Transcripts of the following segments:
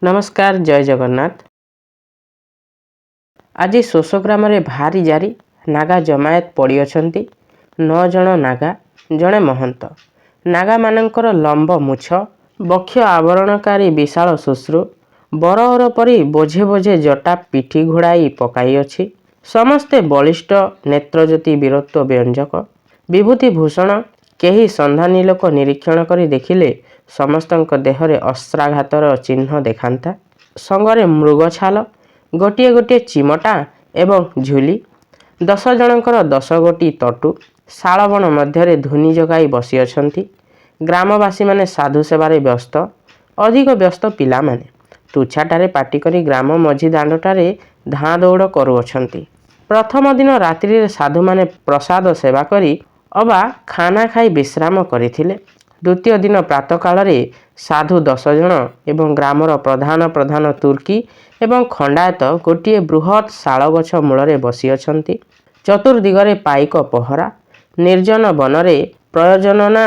नमस्कार जय जगन्नाथ। आज शोषग्राम भारी जारी नागा जमायत पड़ी अछंती 9 जण नागा जड़े महंत। नागा मानकर लंब मुछ बक्ष आवरणकारी विशाल शुश्रु बरअर परी बोझे बोझे जटा पिठी घोड़ाई पकाई अछि। समस्ते बलिष्ठ नेत्रज्योति वीरत्व व्यंजक विभूति भूषण। केही संधानी लोक निरीक्षण करी देखिले समस्तଙ୍କ देहरे अस्त्राघातर चिन्ह देखांता। संगरे मृग छाल गोटे गोटे चिमटा एवं झुली 10 जनकर 10 गोटी तटु शालबण मध्य धुनी जगाई बसी अछंती। ग्रामवासी माने साधु सेवारे व्यस्त अधिक व्यस्त पिला माने तुछाटारे पाटी करी ग्राम मझी दांडटारे धाँ दौड़ करुअछंती। प्रथम दिन रात्रि साधु माने प्रसाद सेवा करी अबा खाना खाई विश्राम करिथिले। द्वितीय दिन प्रातः काल साधु 10 जन एवं ग्रामर प्रधान प्रधान तुर्की एवं खंडायत गोटे बृहत शाल गछ मूल बसी अछंती। चतुर्दिगरे पाइक पहरा निर्जन वनरे प्रयोजनना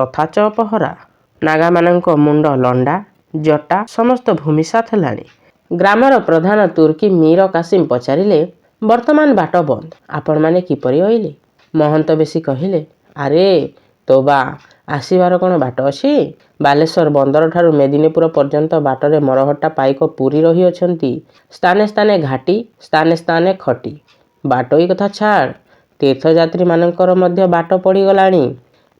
तथा च पहरा। नागा मानक मुंड लंडा जटा समस्त भूमिसात हेलाणी। ग्रामर प्रधान तुर्की मीर कासिम पचारिले वर्तमान बाट बंद आपण माने किपरि होइले? महंत बेसी कहिले अरे तोबा आसीबार कौन बाट अछि? बालेश्वर बंदर ठारू मेदिनीपुर पर्यंत बाटरे मरहट्टा पाइक पूरी रही अछंती। स्थाने स्थाने घाटी स्थाने स्थाने खटी। बाटोई कथा छाड़ तीर्थयात्री मानकर मध्य बाट पड़ी गलाणी।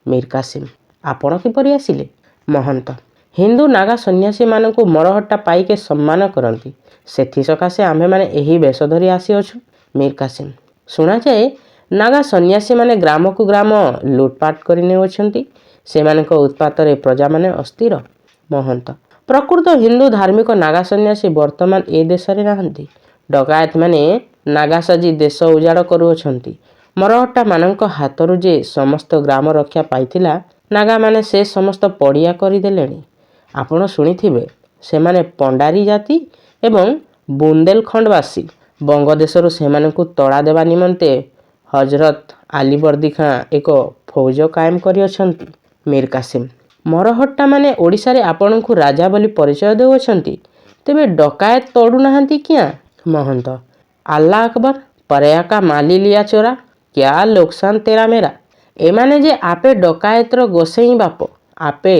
मीर कासिम आपण किपरि आसिले? महंत हिंदू नागा सन्यासी मानकु मरहट्टा पाइके सम्मान करंती सेथि सकाशे आम्भे माने एही बेश धरी आसी अछु। मीर कासिम सुना जाए नागा सन्यासी माने ग्राम को ग्राम लुटपाट करि नेउछंती सेमानक उत्पातरे प्रजा माने अस्थिर। महंत प्रकृत हिंदू धार्मिक नागा सन्यासी वर्तमान ए देश रे नाहंती। डकायत माने नागा साजी देश उजाड़ करुअछंती। मरहट्टा मानक हातरु जे समस्त ग्राम रक्षा पाइथिला नागा माने से समस्त पड़िया करि देलेनी। आपण सुनिथिबे सेमाने पंडारी जाति एवं बुंदेलखंडवासी बंगदेशरु सेमानकु तड़ा देवा निमंते हजरत आलीवर्दी खां एक फौज कायम करि अछंती। मीर कासिम मरहट्टा माने ओडिसा रे आपणकु राजा बोली परिचय देउछंती तेबे डकायत तड़ू नाहंती क्या? महंत अल्लाह अकबर परया का माली लिया चोरा क्या लोकसान तेरा मेरा। एमाने जे आपे डकायतर गोसेई बाप आपे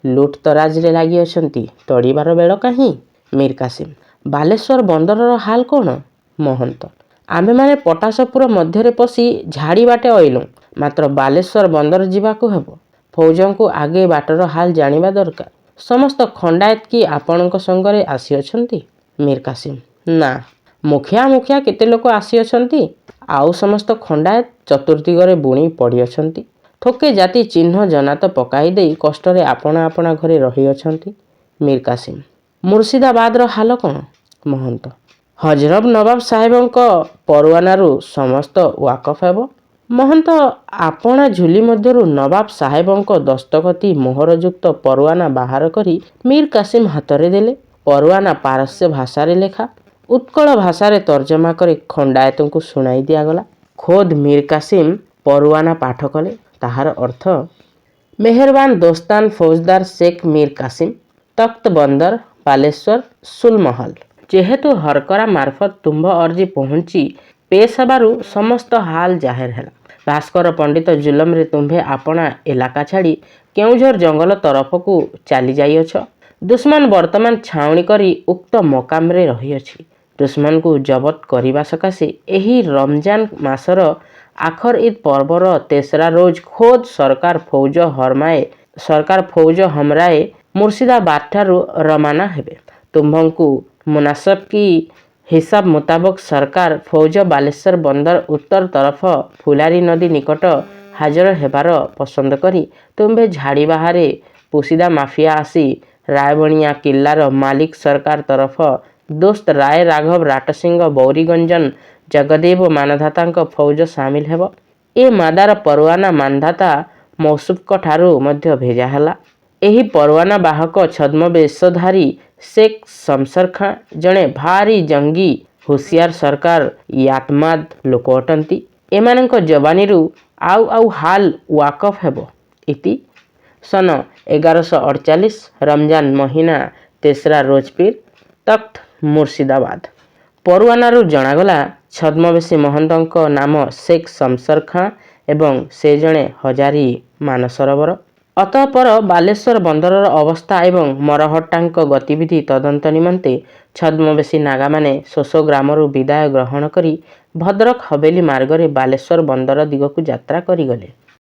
लुट तराज रे लागि अछंती तड़ीबार बेଳ काहीं? मीर कासिम बालेश्वर बंदरर हाल कौन? महंत आम्भे माने पटाशपुर मध्य पशि झाड़ी बाटे अइलु मात्र बालेश्वर बंदर जीवाकू हेबो। फौजंकु आगे बाटर हाल जानिबा दरकार। समस्त खंडायत की आपणक संगरे आसी अछंती? मीर कासिम ना मुखिया मुखिया केते लोक आसी अछंती आउ समस्त खंडायत चतुर्दिगरे बुणी पड़ी अछंती। थोके जाति चिन्ह जनात पकाई देई कष्टरे आपना आपना घरे रही अछंती। मीर कासिम मुर्शिदाबादर हाल कौन? महंत हजरत नवाब साहेबंक परवानारू समस्त वाकफ हेबो। महंत आपना झुली मध्यरु नवाब साहेबंक दस्तखती मोहरयुक्त परवाना बाहर करी मीर कासिम हातरे देले। परवाना पारस्य भाषा रे लेखा उत्कल भाषा रे तर्जमा करे खंडायतंकु सुनाई दियागला। खोद मीर कासिम परवाना पाठ कले। ताहार अर्थ मेहरबान दोस्तान फौजदार शेख मीर कासिम तख्त बंदर बालेश्वर सुलमहल। जेहेतु हरकरा मार्फत तुम्भ अर्जी पहुंची पेश हेबारु समस्त हाल जाहिर हैला। भास्कर पंडित जुलम रे तुम्भे आपना इलाका छाड़ी केउझर जंगल तरफ को चली जाई अछ। दुश्मन वर्तमान छाउणी करी उक्त मकाम रे रही अछि। दुश्मन को जबत करिबा सकाशे एही रमजान मासर आखर ईद पर्वर तेसरा रोज खोद सरकार फौज हमराए मुर्शिदाबाद ठारू रवाना हेबे। तुम्भंकु मुनासब की हिसाब मुताबक सरकार फौज बालेश्वर बंदर उत्तर तरफ फुलारी नदी निकट हाजर हेबार पसंद करी तुम्भे झाड़ी बाहारे पुसीदा माफिया आसी रायबणिया किल्लार मालिक सरकार तरफ दोस्त राय राघव राटसिंह बौरीगंजन जगदेव मानधाता फौज सामिल हेब। ए मादार परवाना मानधाता मौसूफ ठारू मध्य भेजा हैला। एही परवाना बाहक छद्मवेशधारी शेख शमशर खां जड़े भारी जंगी हुशियार सरकार यातमाद लोक अटंती। एमानक जवानीरू आउ आउ हाल वाकफ हेबो। इति सन 1148 रमजान महीना तेसरा रोजपीर ତଖ୍ତ ମୁର୍ସିଦାବାଦ। ପରୁଆନାରୁ ଜଣାଗଲା ଛଦ୍ମବେଶୀ ମହନ୍ତଙ୍କ ନାମ ଶେଖ୍ ଶମସର ଖାଁ ଏବଂ ସେ ଜଣେ ହଜାରୀ ମାନସରୋବର। ଅତଃପର ବାଲେଶ୍ୱର ବନ୍ଦରର ଅବସ୍ଥା ଏବଂ ମରହଟ୍ଟାଙ୍କ ଗତିବିଧି ତଦନ୍ତ ନିମନ୍ତେ ଛଦ୍ମବେଶୀ ନାଗାମାନେ ସୋସୋ ଗ୍ରାମରୁ ବିଦାୟ ଗ୍ରହଣ କରି ଭଦ୍ରକ ହବେଲି ମାର୍ଗରେ ବାଲେଶ୍ୱର ବନ୍ଦର ଦିଗକୁ ଯାତ୍ରା କରିଗଲେ।